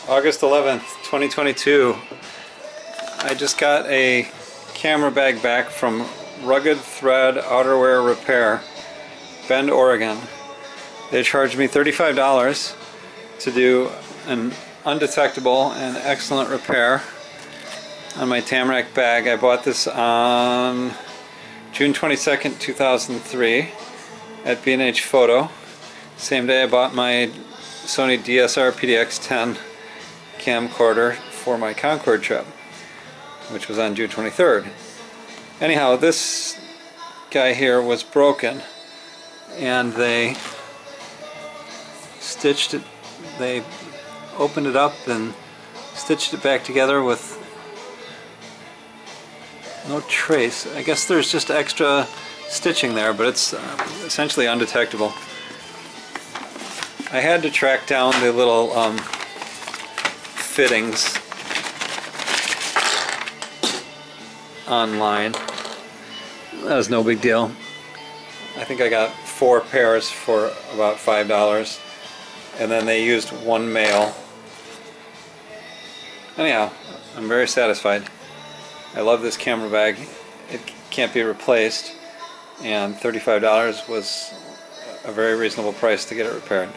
August 11th, 2022. I just got a camera bag back from Rugged Thread Outerwear Repair, Bend, Oregon. They charged me $35 to do an undetectable and excellent repair on my Tamarack bag. I bought this on June 22nd, 2003 at BHphoto. Same day I bought my Sony DSRPDX10 camcorder for my Concorde trip, which was on June 23rd. Anyhow, this guy here was broken and they stitched it, they opened it up and stitched it back together with no trace. I guess there's just extra stitching there, but it's essentially undetectable. I had to track down the little fittings online. That was no big deal. I think I got 4 pairs for about $5, and then they used one male. Anyhow, I'm very satisfied. I love this camera bag. It can't be replaced, and $35 was a very reasonable price to get it repaired.